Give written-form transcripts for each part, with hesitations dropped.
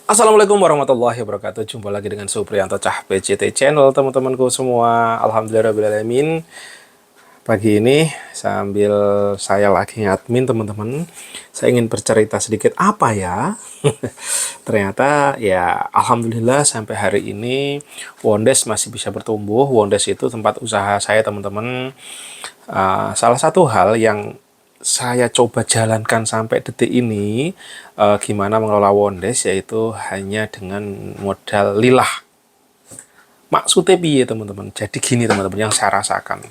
Assalamualaikum warahmatullahi wabarakatuh. Jumpa lagi dengan Supriyanto Cah PCT Channel, teman-temanku semua. Alhamdulillahirrahmanirrahim. Pagi ini sambil saya lagi ngadmin, teman-teman, saya ingin bercerita sedikit apa ya. Ternyata ya alhamdulillah sampai hari ini Wondes masih bisa bertumbuh. Wondes itu tempat usaha saya, teman-teman. Salah satu hal yang saya coba jalankan sampai detik ini, gimana mengelola Wondes, yaitu hanya dengan modal lillah. Maksudnya piye, teman-teman? Jadi gini, teman-teman, yang saya rasakan.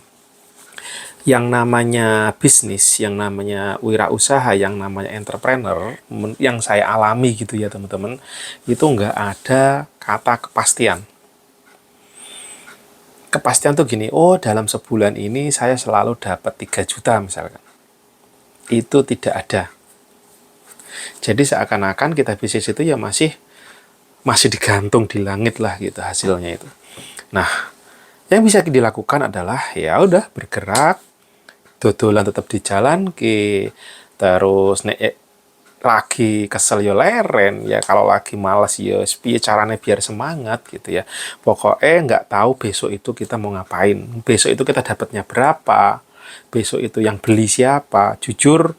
Yang namanya bisnis, yang namanya wirausaha, yang namanya entrepreneur, yang saya alami gitu ya, teman-teman, itu nggak ada kata kepastian. Kepastian tuh gini, oh dalam sebulan ini saya selalu dapat 3 juta misalkan. Itu tidak ada. Jadi seakan-akan kita bisnis itu ya masih digantung di langit lah gitu hasilnya itu. Nah, yang bisa dilakukan adalah ya udah bergerak, dodolan tetap di jalan ke, terus nek lagi kesel yo leren ya, kalau lagi malas ya piye caranya biar semangat gitu ya. Pokoknya nggak tahu besok itu kita mau ngapain, besok itu kita dapatnya berapa, besok itu yang beli siapa. Jujur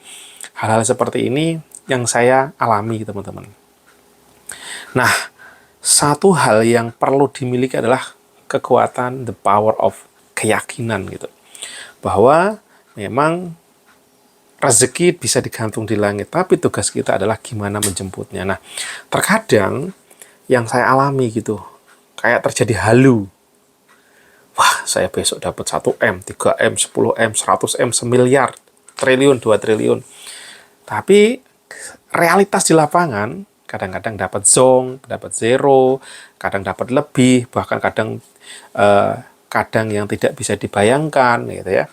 hal-hal seperti ini yang saya alami, teman-teman. Nah, satu hal yang perlu dimiliki adalah kekuatan, the power of keyakinan gitu, bahwa memang rezeki bisa digantung di langit, tapi tugas kita adalah gimana menjemputnya. Nah, terkadang yang saya alami gitu, kayak terjadi halu. Wah, saya besok dapat 1M, 3M, 10M, 100M, semiliar, triliun, 2 triliun. Tapi realitas di lapangan kadang-kadang dapat zong, dapat zero, kadang dapat lebih, bahkan kadang yang tidak bisa dibayangkan gitu ya.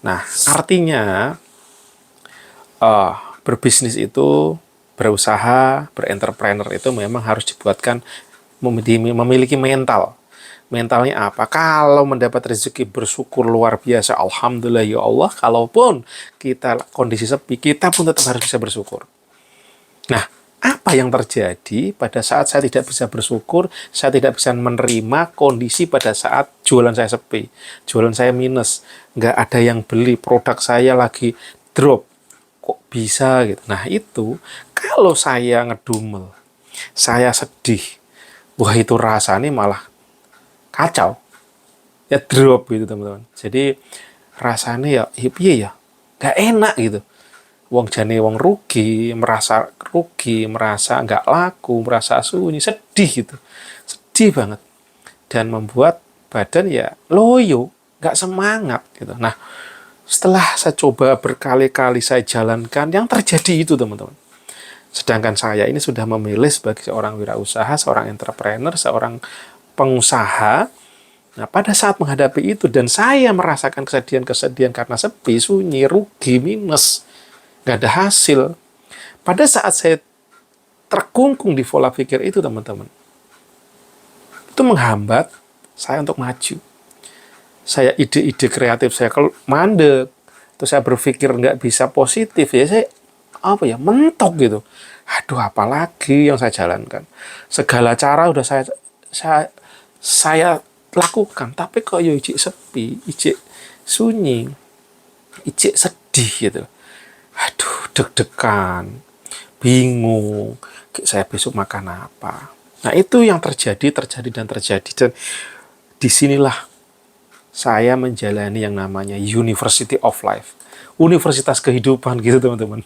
Nah, artinya berbisnis itu, berusaha, berentrepreneur itu memang harus dibuatkan memiliki mental. Mentalnya apa? Kalau mendapat rezeki, bersyukur luar biasa, alhamdulillah ya Allah. Kalaupun kita kondisi sepi, kita pun tetap harus bisa bersyukur. Nah, apa yang terjadi pada saat saya tidak bisa bersyukur, saya tidak bisa menerima kondisi pada saat jualan saya sepi, jualan saya minus, nggak ada yang beli, produk saya lagi drop, kok bisa gitu. Nah itu, kalau saya ngedumel, saya sedih, wah itu rasanya malah kacau, ya drop gitu, teman-teman. Jadi rasanya ya piye ya, nggak enak gitu. Wong jane wong rugi, merasa nggak laku, merasa sunyi, sedih gitu, sedih banget, dan membuat badan ya loyo, nggak semangat gitu. Nah, setelah saya coba berkali-kali saya jalankan, yang terjadi itu, teman-teman. Sedangkan saya ini sudah memilih sebagai seorang wirausaha, seorang entrepreneur, seorang pengusaha. Nah, pada saat menghadapi itu dan saya merasakan kesedihan-kesedihan karena sepi, sunyi, rugi, minus, nggak ada hasil. Pada saat saya terkungkung di pola pikir itu, teman-teman, itu menghambat saya untuk maju. Saya ide-ide kreatif saya kalau mandek, terus saya berpikir nggak bisa positif ya, saya mentok gitu. Aduh, apalagi yang saya jalankan, segala cara udah saya lakukan, tapi kok yo ijik sepi, ijik sunyi, ijik sedih gitu. Aduh, deg-degan, bingung, saya besok makan apa. Nah, itu yang terjadi dan disinilah saya menjalani yang namanya University of Life, universitas kehidupan gitu, teman-teman.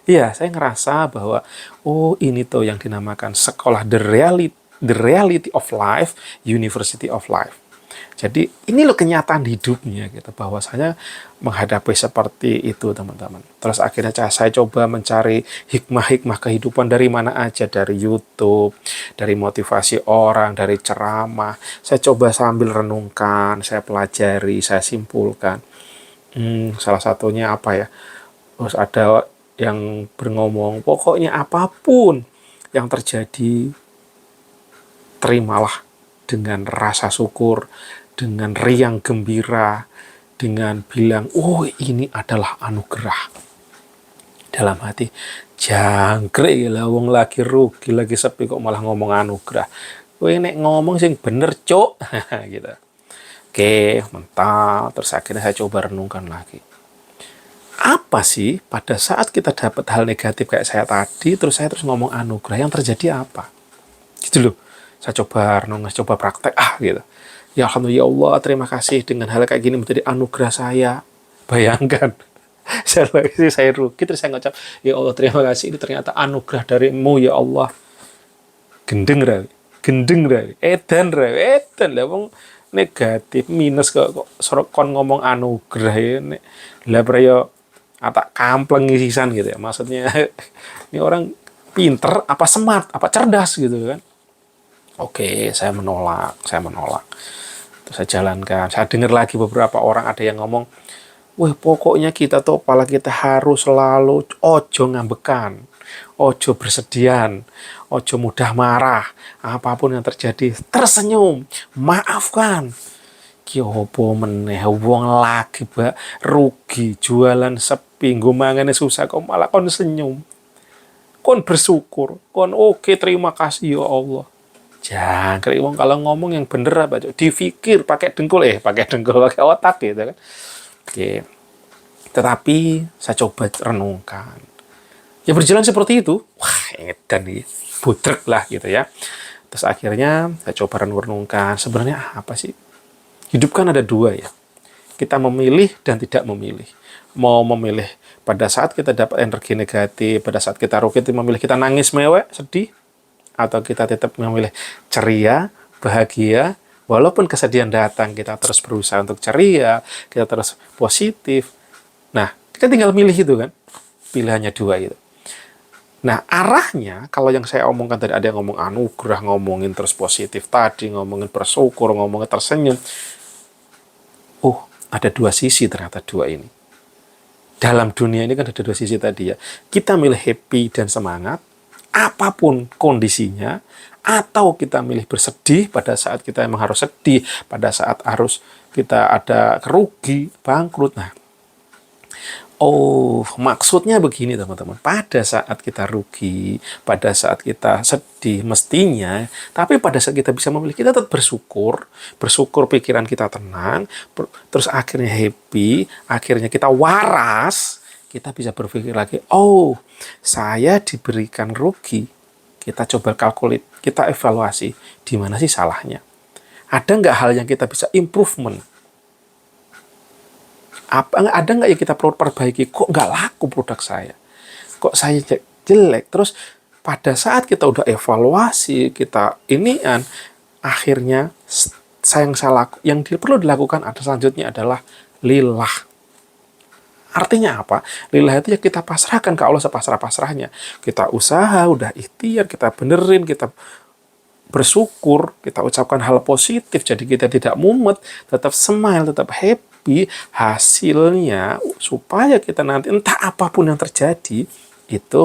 Iya, saya ngerasa bahwa oh ini tuh yang dinamakan sekolah the reality of life, University of Life. Jadi ini loh kenyataan hidupnya gitu, bahwasanya menghadapi seperti itu, teman-teman. Terus akhirnya saya coba mencari hikmah-hikmah kehidupan dari mana aja, dari YouTube, dari motivasi orang, dari ceramah. Saya coba sambil renungkan, saya pelajari, saya simpulkan. Salah satunya apa ya? Terus ada yang berngomong, pokoknya apapun yang terjadi, terimalah dengan rasa syukur, dengan riang gembira, dengan bilang, oh ini adalah anugerah. Dalam hati, jangkrik lah, wong lagi rugi, lagi sepi kok malah ngomong anugerah. Kowe nek ngomong sing bener, Cuk. Gitu. Oke, mental. Terus akhirnya saya coba renungkan lagi. Apa sih pada saat kita dapat hal negatif kayak saya tadi, terus saya ngomong anugerah, yang terjadi apa? Gitu loh. Saya coba renung, coba praktek, gitu. Ya Alhamdulillah, ya Allah, terima kasih dengan hal kayak gini menjadi anugerah saya. Bayangkan. saya rugi, terus saya ngucap, ya Allah terima kasih, ini ternyata anugerah darimu ya Allah. Gendeng rawi, edan lah, wong negatif minus kok kon ngomong anugerah ya, lah yo atak kampleng isisan gitu ya, maksudnya ini orang pinter apa smart apa cerdas gitu kan. Oke, saya menolak. Terus saya jalankan, saya dengar lagi beberapa orang ada yang ngomong, wah pokoknya kita tuh kepala kita harus selalu ojo ngambekan, ojo bersedian, ojo mudah marah, apapun yang terjadi tersenyum, maafkan. Ki opo meneh wong lagi rugi, jualan sepi, nggo mangane susah kok malah kon senyum. Kon bersyukur, kon oke terima kasih ya Allah. Jangkrik wong kalau ngomong yang bener apa, dipikir pakai dengkul pakai otak gitu kan. Oke. Tetapi saya coba renungkan. Ya berjalan seperti itu. Wah, edan nih. Budrek lah gitu ya. Terus akhirnya saya coba renungkan. Sebenarnya apa sih? Hidup kan ada dua ya. Kita memilih dan tidak memilih. Mau memilih pada saat kita dapat energi negatif, pada saat kita rugi, memilih kita nangis mewek, sedih. Atau kita tetap memilih ceria, bahagia. Walaupun kesedihan datang, kita terus berusaha untuk ceria, kita terus positif. Nah, kita tinggal milih itu kan. Pilihannya dua itu. Nah, arahnya, kalau yang saya omongkan tadi, ada yang ngomong anugerah, ngomongin terus positif tadi, ngomongin bersyukur, ngomongin tersenyum. Oh, ada dua sisi ternyata dua ini. Dalam dunia ini kan ada dua sisi tadi ya. Kita milih happy dan semangat, apapun kondisinya, atau kita milih bersedih pada saat kita emang harus sedih, pada saat harus kita ada kerugi, bangkrut. Nah, maksudnya begini teman-teman, pada saat kita rugi, pada saat kita sedih mestinya, tapi pada saat kita bisa memilih, kita tetap bersyukur pikiran kita tenang, terus akhirnya happy, akhirnya kita waras, kita bisa berpikir lagi, saya diberikan rugi. Kita coba kalkulit, kita evaluasi, di mana sih salahnya? Ada nggak hal yang kita bisa improvement? Ada nggak yang kita perlu perbaiki? Kok nggak laku produk saya? Kok saya jelek? Terus pada saat kita udah evaluasi, kita akhirnya yang perlu dilakukan selanjutnya adalah lillah. Artinya apa? Lillah itu ya kita pasrahkan ke Allah sepasrah-pasrahnya. Kita usaha, udah ikhtiar, kita benerin, kita bersyukur, kita ucapkan hal positif, jadi kita tidak mumet, tetap smile, tetap happy. Hasilnya, supaya kita nanti, entah apapun yang terjadi, itu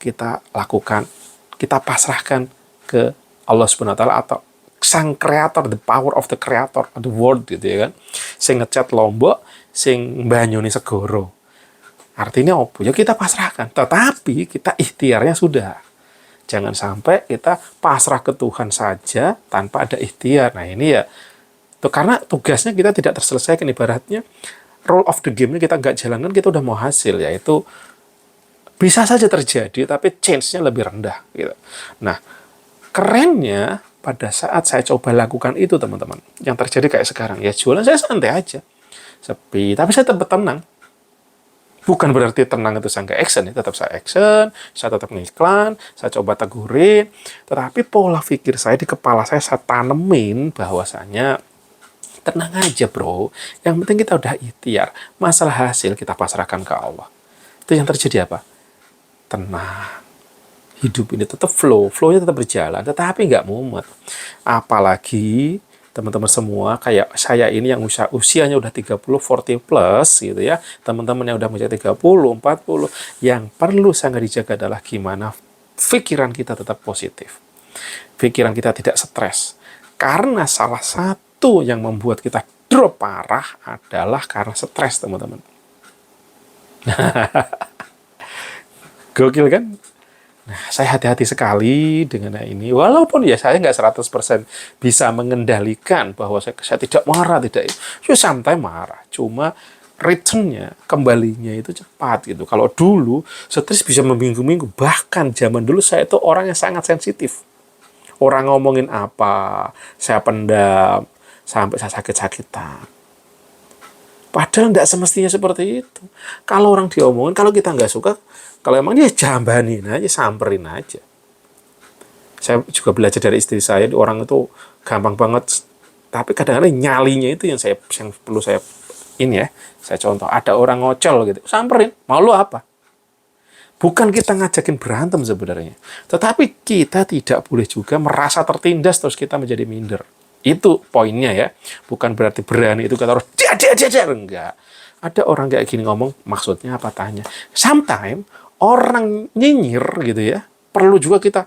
kita lakukan, kita pasrahkan ke Allah Subhanahu wa Ta'ala atau sang kreator, the power of the creator of the world gitu ya kan. Sing ngecat Lombok, sing banyuni segoro. Artinya apa? Ya kita pasrahkan, tetapi kita ikhtiarnya sudah. Jangan sampai kita pasrah ke Tuhan saja tanpa ada ikhtiar. Nah ini ya, karena tugasnya kita tidak terselesaikan, ibaratnya role of the game-nya kita nggak jalankan, kita udah mau hasil, yaitu bisa saja terjadi, tapi chance-nya lebih rendah. Gitu. Nah, kerennya pada saat saya coba lakukan itu, teman-teman, yang terjadi kayak sekarang, ya jualan saya santai aja. Sepi, tapi saya tetap tenang. Bukan berarti tenang itu saya nggak action, ya. Tetap saya action, saya tetap ngiklan, saya coba tegurin. Tetapi pola pikir saya di kepala saya tanemin bahwasanya tenang aja bro, yang penting kita udah ikhtiar. Masalah hasil kita pasrahkan ke Allah. Itu yang terjadi apa? Tenang. Hidup ini tetap flow-nya tetap berjalan, tetapi nggak mumet. Apalagi teman-teman semua, kayak saya ini yang usianya udah 30, 40 plus gitu ya, teman-teman yang udah mencapai 30, 40, yang perlu sangat dijaga adalah gimana pikiran kita tetap positif. Pikiran kita tidak stres. Karena salah satu yang membuat kita drop parah adalah karena stres, teman-teman. Gokil kan? Nah, saya hati-hati sekali dengan ini. Walaupun ya saya nggak 100% bisa mengendalikan bahwa saya tidak marah, tidak. So, sometimes marah. Cuma return-nya, kembalinya itu cepat gitu. Kalau dulu, stres bisa berminggu-minggu. Bahkan zaman dulu saya itu orang yang sangat sensitif. Orang ngomongin apa, saya pendam, sampai saya sakit-sakitan. Padahal tidak semestinya seperti itu. Kalau orang diomongin, kalau kita nggak suka, kalau emang dia jambanin aja, samperin aja. Saya juga belajar dari istri saya, orang itu gampang banget. Tapi kadang-kadang nyalinya itu yang perlu saya ini ya. Saya contoh, ada orang ngocol gitu, samperin, mau lu apa? Bukan kita ngajakin berantem sebenarnya. Tetapi kita tidak boleh juga merasa tertindas terus kita menjadi minder. Itu poinnya ya. Bukan berarti berani itu kata orang, dia, enggak. Ada orang kayak gini ngomong, maksudnya apa tanya. Sometimes, orang nyinyir gitu ya, perlu juga kita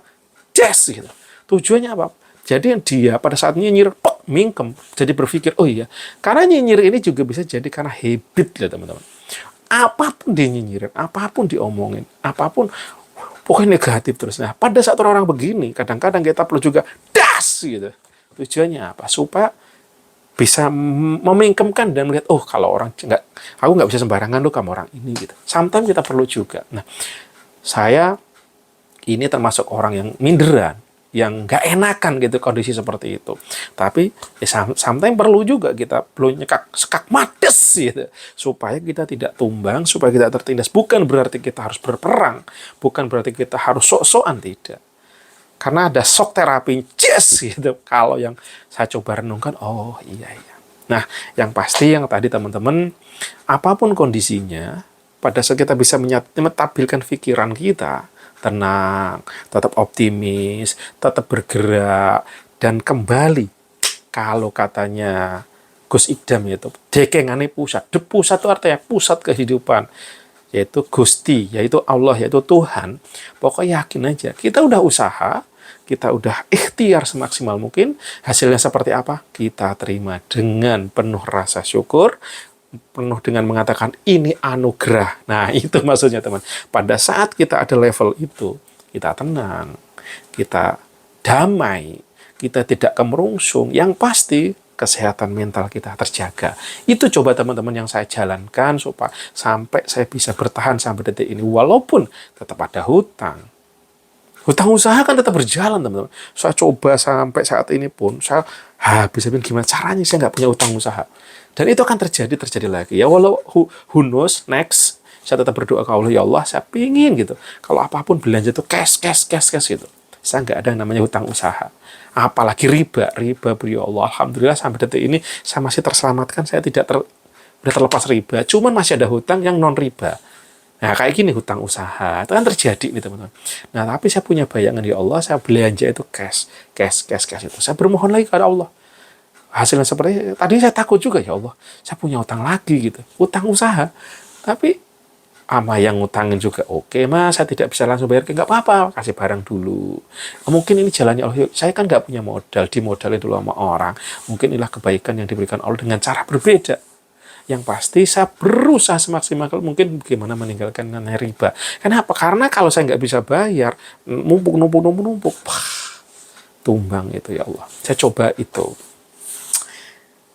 yes gitu. Tujuannya apa? Jadi dia pada saat nyinyir, mingkem. Jadi berpikir, oh iya, karena nyinyir ini juga bisa jadi karena habit ya teman-teman. Apapun dia nyinyirin, apapun diomongin, apapun, pokoknya negatif terus. Nah, pada saat orang-orang begini, kadang-kadang kita perlu juga das gitu. Tujuannya apa? Supaya bisa memingkemkan dan melihat, oh kalau orang nggak, aku nggak bisa sembarangan loh kamu orang ini gitu. Sometimes kita perlu juga. Nah, saya ini termasuk orang yang minderan, yang nggak enakan gitu kondisi seperti itu. Tapi sometimes perlu juga kita perlu sekak mades gitu, supaya kita tidak tumbang, supaya kita tertindas. Bukan berarti kita harus berperang, bukan berarti kita harus sok-sokan, tidak. Karena ada shock terapi, yes gitu. Kalau yang saya coba renungkan, oh iya. Nah, yang pasti yang tadi teman-teman, apapun kondisinya, pada saat kita bisa mentabilkan pikiran kita, tenang, tetap optimis, tetap bergerak, dan kembali. Kalau katanya Gus Idam itu, dekengane pusat. De pusat itu artinya pusat kehidupan. Yaitu Gusti, yaitu Allah, yaitu Tuhan. Pokoknya yakin aja, kita udah usaha, kita udah ikhtiar semaksimal mungkin, hasilnya seperti apa, kita terima dengan penuh rasa syukur, penuh dengan mengatakan ini anugerah. Nah, itu maksudnya teman. Pada saat kita ada level itu, kita tenang, kita damai, kita tidak kemerungsung, yang pasti kesehatan mental kita terjaga. Itu coba teman-teman yang saya jalankan supaya sampai saya bisa bertahan sampai detik ini. Walaupun tetap ada hutang. Hutang usaha kan tetap berjalan, teman-teman. Saya coba sampai saat ini pun, saya bisa bilang gimana caranya saya nggak punya hutang usaha. Dan itu akan terjadi lagi. Ya walau who knows, next, saya tetap berdoa ke Allah, ya Allah, saya pingin gitu. Kalau apapun belanja itu cash gitu. Saya nggak ada yang namanya hutang usaha. Apalagi riba beri Allah. Alhamdulillah sampai detik ini saya masih terselamatkan, saya tidak terlepas riba. Cuman masih ada hutang yang non riba. Nah, kayak gini hutang usaha. Itu kan terjadi nih, teman-teman. Nah, tapi saya punya bayangan, ya Allah, saya belanja itu cash itu. Saya bermohon lagi kepada Allah. Hasilnya seperti tadi saya takut juga, ya Allah, saya punya hutang lagi gitu. Hutang usaha. Tapi ama yang ngutangin juga, oke mas, saya tidak bisa langsung bayar, nggak apa-apa, kasih barang dulu. Mungkin ini jalannya Allah, saya kan nggak punya modal, dimodalin dulu sama orang. Mungkin inilah kebaikan yang diberikan Allah dengan cara berbeda. Yang pasti saya berusaha semaksimal mungkin bagaimana meninggalkan riba. Kenapa? Karena kalau saya nggak bisa bayar, numpuk, tumbang itu, ya Allah. Saya coba itu.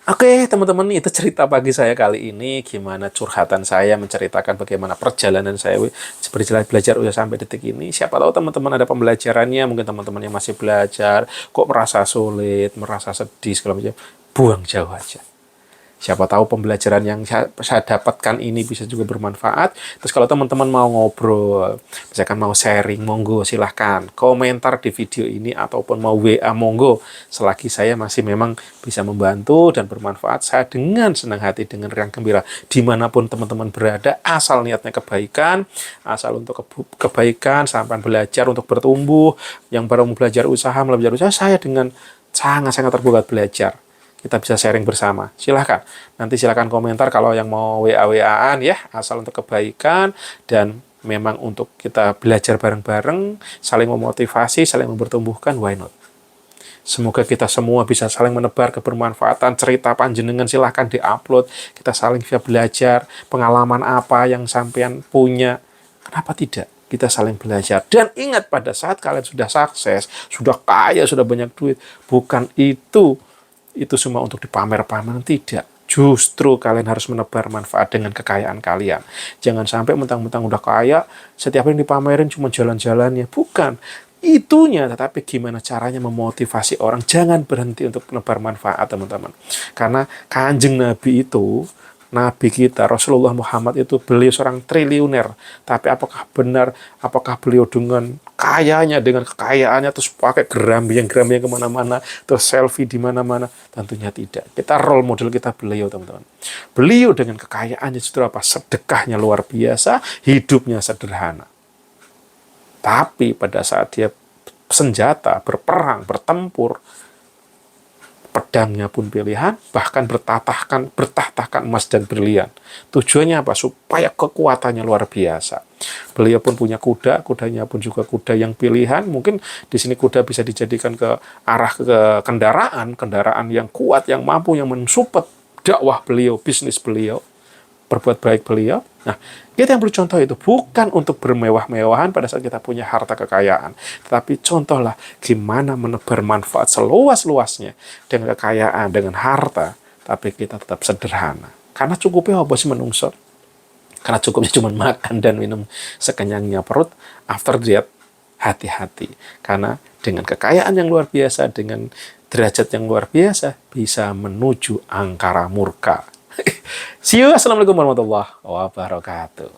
Oke, teman-teman, itu cerita pagi saya kali ini. Gimana curhatan saya menceritakan bagaimana perjalanan saya berjalan belajar udah sampai detik ini. Siapa tahu teman-teman ada pembelajarannya. Mungkin teman-teman yang masih belajar, kok merasa sulit, merasa sedih, segala macam. Buang jauh aja. Siapa tahu pembelajaran yang saya dapatkan ini bisa juga bermanfaat. Terus kalau teman-teman mau ngobrol, misalkan mau sharing, monggo silahkan. Komentar di video ini ataupun mau WA, monggo. Selagi saya masih memang bisa membantu dan bermanfaat, saya dengan senang hati, dengan riang gembira. Dimanapun teman-teman berada, asal niatnya kebaikan, asal untuk kebaikan, sampai belajar untuk bertumbuh. Yang baru mau belajar usaha, saya dengan sangat-sangat terbuka belajar. Kita bisa sharing bersama. Silahkan. Nanti silahkan komentar kalau yang mau WA-WA-an ya, asal untuk kebaikan dan memang untuk kita belajar bareng-bareng, saling memotivasi, saling mempertumbuhkan, why not? Semoga kita semua bisa saling menebar kebermanfaatan, cerita panjenengan silahkan di-upload, kita saling bisa belajar, pengalaman apa yang sampean punya, kenapa tidak? kita saling belajar. Dan ingat, pada saat kalian sudah sukses, sudah kaya, sudah banyak duit, bukan itu semua untuk dipamer-pamer, tidak. Justru kalian harus menebar manfaat dengan kekayaan kalian. Jangan sampai mentang-mentang udah kaya, setiap yang dipamerin cuma jalan-jalannya. Bukan. Itunya, tetapi gimana caranya memotivasi orang. Jangan berhenti untuk menebar manfaat, teman-teman. Karena Kanjeng Nabi itu, Nabi kita, Rasulullah Muhammad itu, beliau seorang triliuner. Tapi apakah benar, apakah beliau dengan kayanya, dengan kekayaannya, terus pakai gerambiang-gerambiang kemana-mana, terus selfie di mana-mana? Tentunya tidak. Kita role model kita beliau, teman-teman. Beliau dengan kekayaannya justru apa? Sedekahnya luar biasa, hidupnya sederhana. Tapi pada saat dia senjata, berperang, bertempur, pedangnya pun pilihan, bahkan bertahtakan emas dan berlian. Tujuannya apa? Supaya kekuatannya luar biasa. Beliau pun punya kuda, kudanya pun juga kuda yang pilihan. Mungkin di sini kuda bisa dijadikan ke arah ke kendaraan yang kuat, yang mampu, yang mensupport dakwah beliau, bisnis beliau, berbuat baik beliau. Nah, kita yang perlu contoh itu bukan untuk bermewah-mewahan pada saat kita punya harta kekayaan, tetapi contohlah gimana menebar manfaat seluas-luasnya dengan kekayaan, dengan harta, tapi kita tetap sederhana. Karena cukupnya apa sih menungso? Karena cukupnya cuma makan dan minum sekenyangnya perut. After that, hati-hati. Karena dengan kekayaan yang luar biasa, dengan derajat yang luar biasa, bisa menuju angkara murka. See you. Assalamualaikum warahmatullahi wabarakatuh.